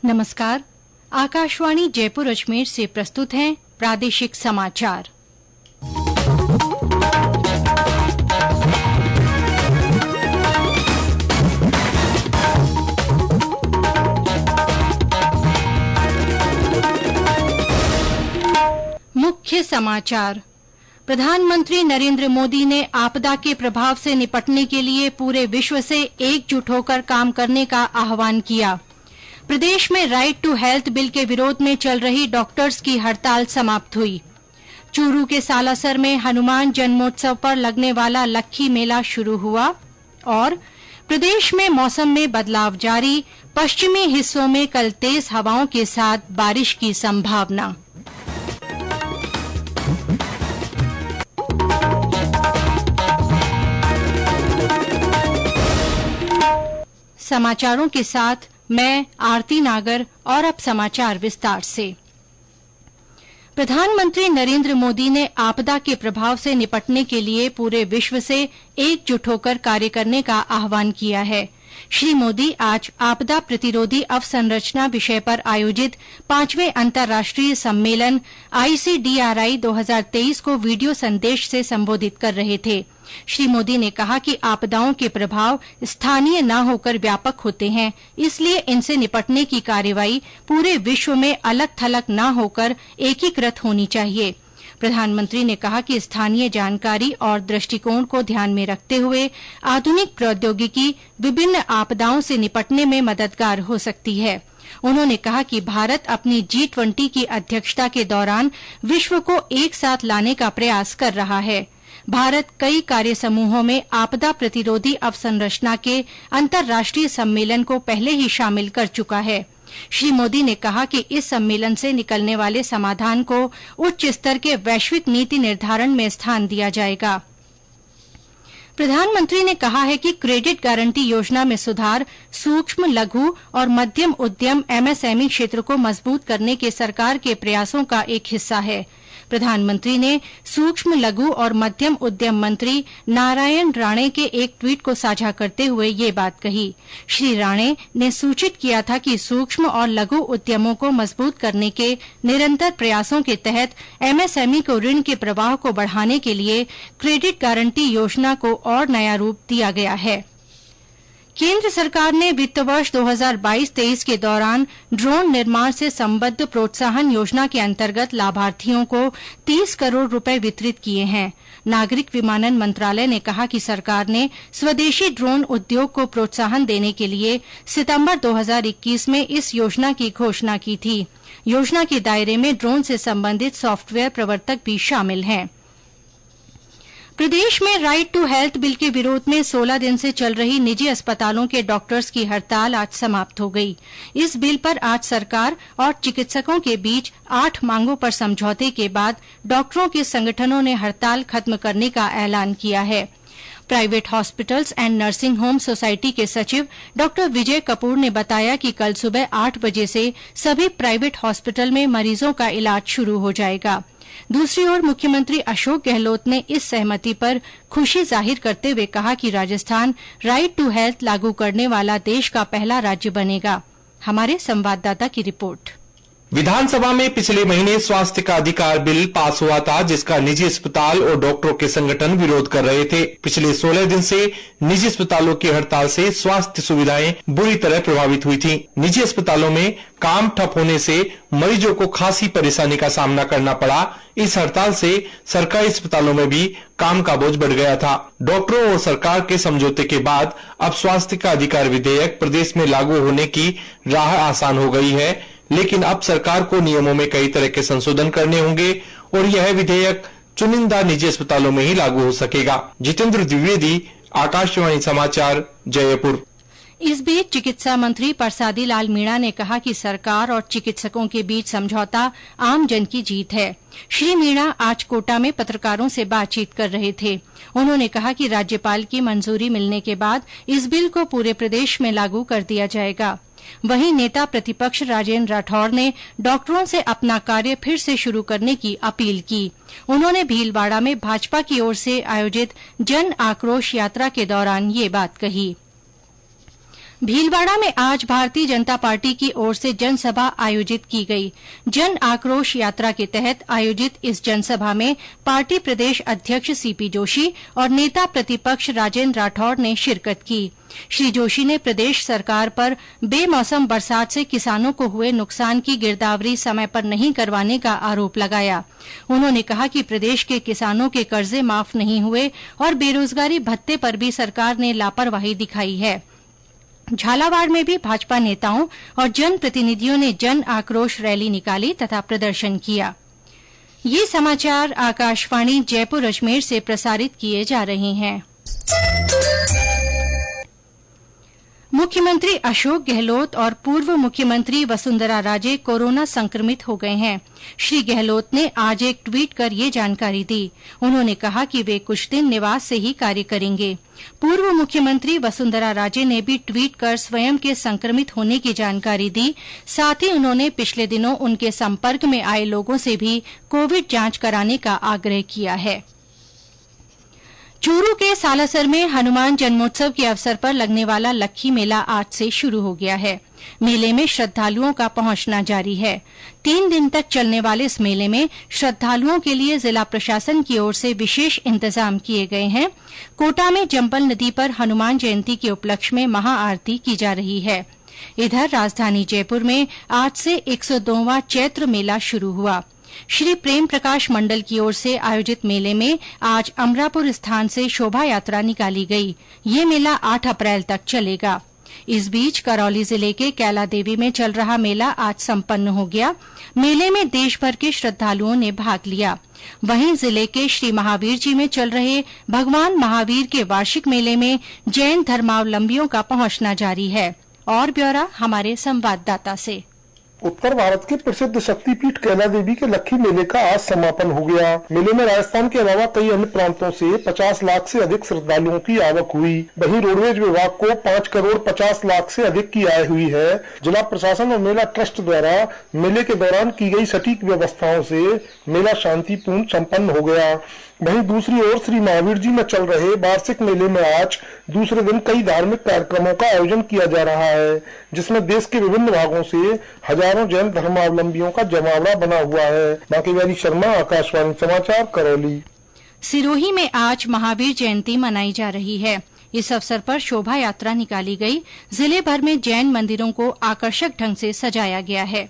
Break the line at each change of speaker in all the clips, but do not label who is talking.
नमस्कार। आकाशवाणी जयपुर अजमेर से प्रस्तुत हैं प्रादेशिक समाचार। मुख्य समाचार। प्रधानमंत्री नरेंद्र मोदी ने आपदा के प्रभाव से निपटने के लिए पूरे विश्व से एकजुट होकर काम करने का आह्वान किया। प्रदेश में राइट टू हेल्थ बिल के विरोध में चल रही डॉक्टर्स की हड़ताल समाप्त हुई। चूरू के सालासर में हनुमान जन्मोत्सव पर लगने वाला लक्खी मेला शुरू हुआ और प्रदेश में मौसम में बदलाव जारी, पश्चिमी हिस्सों में कल तेज हवाओं के साथ बारिश की संभावना। समाचारों के साथ मैं आरती नागर और अब समाचार विस्तार से। प्रधानमंत्री नरेंद्र मोदी ने आपदा के प्रभाव से निपटने के लिए पूरे विश्व से एकजुट होकर कार्य करने का आह्वान किया है। श्री मोदी आज आपदा प्रतिरोधी अवसंरचना विषय पर आयोजित 5वें अंतर्राष्ट्रीय सम्मेलन ICDRI 2023 को वीडियो संदेश से संबोधित कर रहे थे। श्री मोदी ने कहा कि आपदाओं के प्रभाव स्थानीय न होकर व्यापक होते हैं, इसलिए इनसे निपटने की कार्रवाई पूरे विश्व में अलग-थलग न होकर एकीकृत होनी चाहिए। प्रधानमंत्री ने कहा कि स्थानीय जानकारी और दृष्टिकोण को ध्यान में रखते हुए आधुनिक प्रौद्योगिकी विभिन्न आपदाओं से निपटने में मददगार हो सकती है। उन्होंने कहा कि भारत अपनी G20 की अध्यक्षता के दौरान विश्व को एक साथ लाने का प्रयास कर रहा है। भारत कई कार्य समूहों में आपदा प्रतिरोधी अवसंरचना के अंतर्राष्ट्रीय सम्मेलन को पहले ही शामिल कर चुका है। श्री मोदी ने कहा कि इस सम्मेलन से निकलने वाले समाधान को उच्च स्तर के वैश्विक नीति निर्धारण में स्थान दिया जाएगा। प्रधानमंत्री ने कहा है कि क्रेडिट गारंटी योजना में सुधार सूक्ष्म, लघु और मध्यम उद्यम MSME क्षेत्र को मजबूत करने के सरकार के प्रयासों का एक हिस्सा है। प्रधानमंत्री ने सूक्ष्म, लघु और मध्यम उद्यम मंत्री नारायण राणे के एक ट्वीट को साझा करते हुए ये बात कही। श्री राणे ने सूचित किया था कि सूक्ष्म और लघु उद्यमों को मजबूत करने के निरंतर प्रयासों के तहत MSME को ऋण के प्रवाह को बढ़ाने के लिए क्रेडिट गारंटी योजना को और नया रूप दिया गया है। केंद्र सरकार ने वित्त वर्ष 2022-23 के दौरान ड्रोन निर्माण से संबद्ध प्रोत्साहन योजना के अंतर्गत लाभार्थियों को 30 करोड़ रुपए वितरित किए हैं। नागरिक विमानन मंत्रालय ने कहा कि सरकार ने स्वदेशी ड्रोन उद्योग को प्रोत्साहन देने के लिए सितंबर 2021 में इस योजना की घोषणा की थी। योजना के दायरे में ड्रोन से संबंधित सॉफ्टवेयर प्रवर्तक भी शामिल हैं। प्रदेश में राइट टू हेल्थ बिल के विरोध में 16 दिन से चल रही निजी अस्पतालों के डॉक्टर्स की हड़ताल आज समाप्त हो गई। इस बिल पर आज सरकार और चिकित्सकों के बीच 8 मांगों पर समझौते के बाद डॉक्टरों के संगठनों ने हड़ताल खत्म करने का ऐलान किया है। Private hospitals and nursing home society के सचिव डॉ विजय कपूर ने बताया कि कल सुबह 8 बजे से सभी प्राइवेट हॉस्पिटल में मरीजों का इलाज शुरू हो जाएगा। दूसरी ओर मुख्यमंत्री अशोक गहलोत ने इस सहमति पर खुशी जाहिर करते हुए कहा कि राजस्थान राइट टू हेल्थ लागू करने वाला देश का पहला राज्य बनेगा। हमारे संवाददाता की रिपोर्ट।
विधानसभा में पिछले महीने स्वास्थ्य का अधिकार बिल पास हुआ था, जिसका निजी अस्पताल और डॉक्टरों के संगठन विरोध कर रहे थे। पिछले 16 दिन से निजी अस्पतालों की हड़ताल से स्वास्थ्य सुविधाएं बुरी तरह प्रभावित हुई थीं। निजी अस्पतालों में काम ठप होने से मरीजों को खासी परेशानी का सामना करना पड़ा। इस हड़ताल से सरकारी अस्पतालों में भी काम का बोझ बढ़ गया था। डॉक्टरों और सरकार के समझौते के बाद अब स्वास्थ्य का अधिकार विधेयक प्रदेश में लागू होने की राह आसान हो गई है, लेकिन अब सरकार को नियमों में कई तरह के संशोधन करने होंगे और यह विधेयक चुनिंदा निजी अस्पतालों में ही लागू हो सकेगा। जितेंद्र द्विवेदी, आकाशवाणी समाचार, जयपुर।
इस बीच चिकित्सा मंत्री परसादी लाल मीणा ने कहा कि सरकार और चिकित्सकों के बीच समझौता आम जन की जीत है। श्री मीणा आज कोटा में पत्रकारों से बातचीत कर रहे थे। उन्होंने कहा कि राज्यपाल की मंजूरी मिलने के बाद इस बिल को पूरे प्रदेश में लागू कर दिया जाएगा। वहीं नेता प्रतिपक्ष राजेंद्र राठौड़ ने डॉक्टरों से अपना कार्य फिर से शुरू करने की अपील की। उन्होंने भीलवाड़ा में भाजपा की ओर से आयोजित जन आक्रोश यात्रा के दौरान ये बात कही। भीलवाड़ा में आज भारतीय जनता पार्टी की ओर से जनसभा आयोजित की गई। जन आक्रोश यात्रा के तहत आयोजित इस जनसभा में पार्टी प्रदेश अध्यक्ष सीपी जोशी और नेता प्रतिपक्ष राजेंद्र राठौड़ ने शिरकत की। श्री जोशी ने प्रदेश सरकार पर बेमौसम बरसात से किसानों को हुए नुकसान की गिरदावरी समय पर नहीं करवाने का आरोप लगाया। उन्होंने कहा कि प्रदेश के किसानों के कर्जे माफ नहीं हुए और बेरोजगारी भत्ते पर भी सरकार ने लापरवाही दिखाई है। झालावाड़ में भी भाजपा नेताओं और जनप्रतिनिधियों ने जन आक्रोश रैली निकाली तथा प्रदर्शन किया। ये समाचार आकाशवाणी जयपुर अजमेर से प्रसारित किए जा रहे हैं। मुख्यमंत्री अशोक गहलोत और पूर्व मुख्यमंत्री वसुंधरा राजे कोरोना संक्रमित हो गए हैं। श्री गहलोत ने आज एक ट्वीट कर ये जानकारी दी। उन्होंने कहा कि वे कुछ दिन निवास से ही कार्य करेंगे। पूर्व मुख्यमंत्री वसुंधरा राजे ने भी ट्वीट कर स्वयं के संक्रमित होने की जानकारी दी। साथ ही उन्होंने पिछले दिनों उनके संपर्क में आए लोगों से भी कोविड जांच कराने का आग्रह किया है। चूरू के सालासर में हनुमान जन्मोत्सव के अवसर पर लगने वाला लक्खी मेला आज से शुरू हो गया है। मेले में श्रद्धालुओं का पहुंचना जारी है। 3 दिन तक चलने वाले इस मेले में श्रद्धालुओं के लिए जिला प्रशासन की ओर से विशेष इंतजाम किए गए हैं। कोटा में जम्बल नदी पर हनुमान जयंती के उपलक्ष्य में महाआरती की जा रही है। इधर राजधानी जयपुर में आज से 102वां चैत्र मेला शुरू हुआ। श्री प्रेम प्रकाश मंडल की ओर से आयोजित मेले में आज अमरापुर स्थान से शोभा यात्रा निकाली गई। ये मेला 8 अप्रैल तक चलेगा। इस बीच करौली जिले के कैला देवी में चल रहा मेला आज संपन्न हो गया। मेले में देशभर के श्रद्धालुओं ने भाग लिया। वहीं जिले के श्री महावीर जी में चल रहे भगवान महावीर के वार्षिक मेले में जैन धर्मावलंबियों का पहुंचना जारी है। और ब्यौरा हमारे संवाददाता से।
उत्तर भारत के प्रसिद्ध शक्तिपीठ कैला देवी के लक्खी मेले का आज समापन हो गया। मेले में राजस्थान के अलावा कई अन्य प्रांतों से 50 लाख से अधिक श्रद्धालुओं की आवक हुई। वहीं रोडवेज विभाग को 5 करोड़ 50 लाख से अधिक की आय हुई है। जिला प्रशासन और मेला ट्रस्ट द्वारा मेले के दौरान की गई सटीक व्यवस्थाओं से मेला शांतिपूर्ण संपन्न हो गया। वहीं दूसरी ओर श्री महावीर जी में चल रहे वार्षिक मेले में आज दूसरे दिन कई धार्मिक कार्यक्रमों का आयोजन किया जा रहा है, जिसमें देश के विभिन्न भागों से हजारों जैन धर्मावलंबियों का जमावड़ा बना हुआ है। बाकी शर्मा, आकाशवाणी समाचार, करौली।
सिरोही में आज महावीर जयंती मनाई जा रही है। इस अवसर पर शोभा यात्रा निकाली गई। जिले भर में जैन मंदिरों को आकर्षक ढंग से सजाया गया है।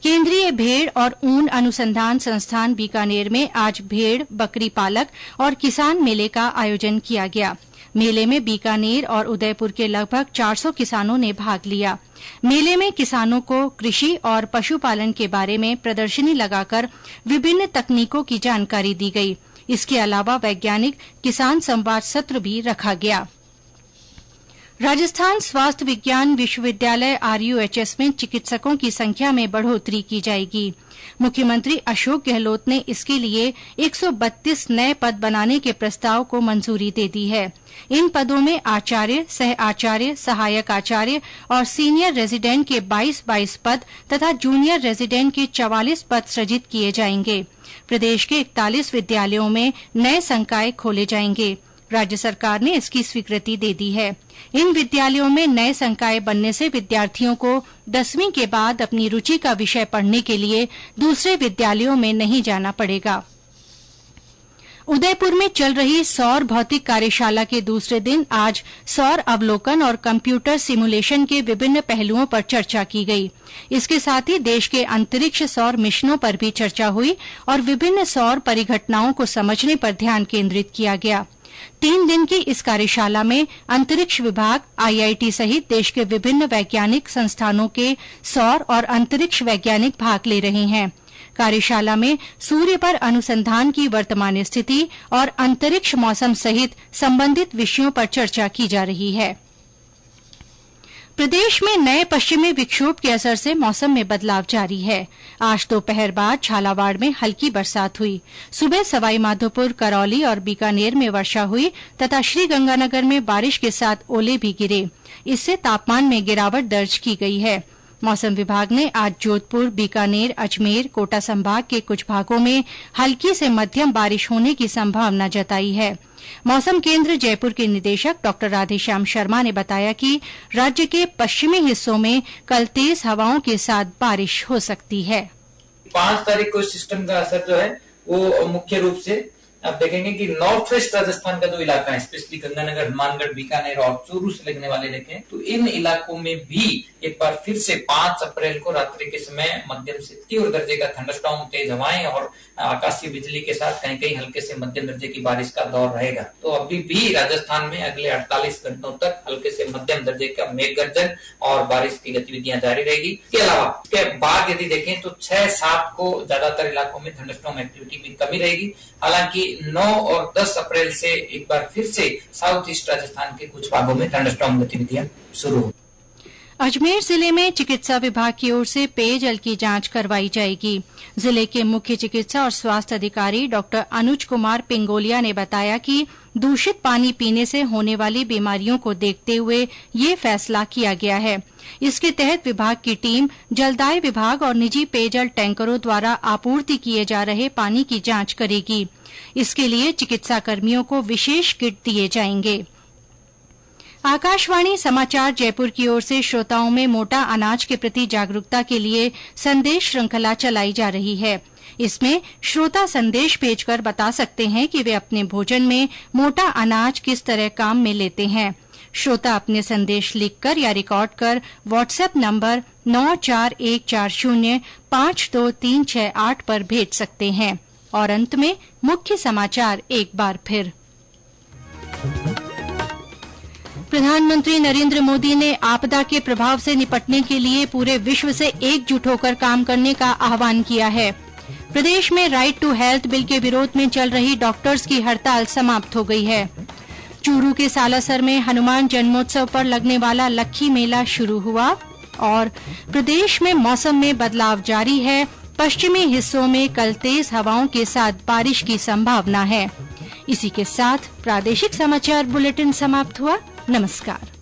केंद्रीय भेड़ और ऊन अनुसंधान संस्थान बीकानेर में आज भेड़, बकरी पालक और किसान मेले का आयोजन किया गया। मेले में बीकानेर और उदयपुर के लगभग 400 किसानों ने भाग लिया। मेले में किसानों को कृषि और पशुपालन के बारे में प्रदर्शनी लगाकर विभिन्न तकनीकों की जानकारी दी गई। इसके अलावा वैज्ञानिक किसान संवाद सत्र भी रखा गया। राजस्थान स्वास्थ्य विज्ञान विश्वविद्यालय RUHS में चिकित्सकों की संख्या में बढ़ोतरी की जाएगी। मुख्यमंत्री अशोक गहलोत ने इसके लिए 132 नए पद बनाने के प्रस्ताव को मंजूरी दे दी है। इन पदों में आचार्य, सह आचार्य, सहायक आचार्य और सीनियर रेजिडेंट के 22 पद तथा जूनियर रेजिडेंट के 44 पद सृजित किए जाएंगे। प्रदेश के 41 विद्यालयों में नए संकाय खोले जाएंगे। राज्य सरकार ने इसकी स्वीकृति दे दी है। इन विद्यालयों में नए संकाय बनने से विद्यार्थियों को 10वीं के बाद अपनी रुचि का विषय पढ़ने के लिए दूसरे विद्यालयों में नहीं जाना पड़ेगा। उदयपुर में चल रही सौर भौतिक कार्यशाला के दूसरे दिन आज सौर अवलोकन और कंप्यूटर सिमुलेशन के विभिन्न पहलुओं पर चर्चा की गई। इसके साथ ही देश के अंतरिक्ष सौर मिशनों पर भी चर्चा हुई और विभिन्न सौर परिघटनाओं को समझने पर ध्यान केंद्रित किया गया। 3 दिन की इस कार्यशाला में अंतरिक्ष विभाग, IIT सहित देश के विभिन्न वैज्ञानिक संस्थानों के सौर और अंतरिक्ष वैज्ञानिक भाग ले रहे हैं। कार्यशाला में सूर्य पर अनुसंधान की वर्तमान स्थिति और अंतरिक्ष मौसम सहित संबंधित विषयों पर चर्चा की जा रही है। प्रदेश में नए पश्चिमी विक्षोभ के असर से मौसम में बदलाव जारी है। आज दोपहर बाद झालावाड़ में हल्की बरसात हुई। सुबह सवाईमाधोपुर, करौली और बीकानेर में वर्षा हुई तथा श्रीगंगानगर में बारिश के साथ ओले भी गिरे। इससे तापमान में गिरावट दर्ज की गई है। मौसम विभाग ने आज जोधपुर, बीकानेर, अजमेर, कोटा संभाग के कुछ भागों में हल्की से मध्यम बारिश होने की संभावना जताई है। मौसम केंद्र जयपुर के निदेशक डॉ राधेश्याम शर्मा ने बताया कि राज्य के पश्चिमी हिस्सों में कल तेज हवाओं के साथ बारिश हो सकती है।
5 तारीख को सिस्टम का असर जो है वो मुख्य रूप से आप देखेंगे कि नॉर्थ वेस्ट राजस्थान का जो इलाका है, स्पेशली गंगानगर, हनुमानगढ़, बीकानेर और चूरू से लगने वाले देखें तो इन इलाकों में भी एक बार फिर से 5 अप्रैल को रात्रि के समय मध्यम से तीव्र दर्जे का थंडरस्टॉर्म, तेज हवाएं और आकाशीय बिजली के साथ कहीं कहीं हल्के से मध्यम दर्जे की बारिश का दौर रहेगा। तो अभी भी राजस्थान में अगले 48 घंटों तक हल्के से मध्यम दर्जे का मेघ गर्जन और बारिश की गतिविधियां जारी रहेगी। इसके अलावा इसके बाद यदि देखें तो 6-7 को ज्यादातर इलाकों में थंडरस्टॉर्म एक्टिविटी में कमी रहेगी। हालांकि 9 और 10 अप्रैल से एक बार फिर से साउथ ईस्ट राजस्थान के कुछ भागों में थंडरस्टॉर्म गतिविधियां शुरू हो।
अजमेर जिले में चिकित्सा विभाग की ओर से पेयजल की जांच करवाई जाएगी। जिले के मुख्य चिकित्सा और स्वास्थ्य अधिकारी डॉ अनुज कुमार पिंगोलिया ने बताया कि दूषित पानी पीने से होने वाली बीमारियों को देखते हुए ये फैसला किया गया है। इसके तहत विभाग की टीम जलदाय विभाग और निजी पेयजल टैंकरों द्वारा आपूर्ति किए जा रहे पानी की जांच करेगी। इसके लिए चिकित्सा कर्मियों को विशेष किट दिए जाएंगे। आकाशवाणी समाचार जयपुर की ओर से श्रोताओं में मोटा अनाज के प्रति जागरूकता के लिए संदेश श्रृंखला चलाई जा रही है। इसमें श्रोता संदेश भेजकर बता सकते हैं कि वे अपने भोजन में मोटा अनाज किस तरह काम में लेते हैं। श्रोता अपने संदेश लिखकर या रिकॉर्ड कर व्हाट्सएप नंबर 9414052368 पर भेज सकते हैं। और अंत में मुख्य समाचार एक बार फिर। प्रधानमंत्री नरेंद्र मोदी ने आपदा के प्रभाव से निपटने के लिए पूरे विश्व से एकजुट होकर काम करने का आह्वान किया है। प्रदेश में राइट टू हेल्थ बिल के विरोध में चल रही डॉक्टर्स की हड़ताल समाप्त हो गई है। चूरू के सालासर में हनुमान जन्मोत्सव पर लगने वाला लक्खी मेला शुरू हुआ। और प्रदेश में मौसम में बदलाव जारी है। पश्चिमी हिस्सों में कल तेज हवाओं के साथ बारिश की संभावना है। इसी के साथ प्रादेशिक समाचार बुलेटिन समाप्त हुआ। नमस्कार।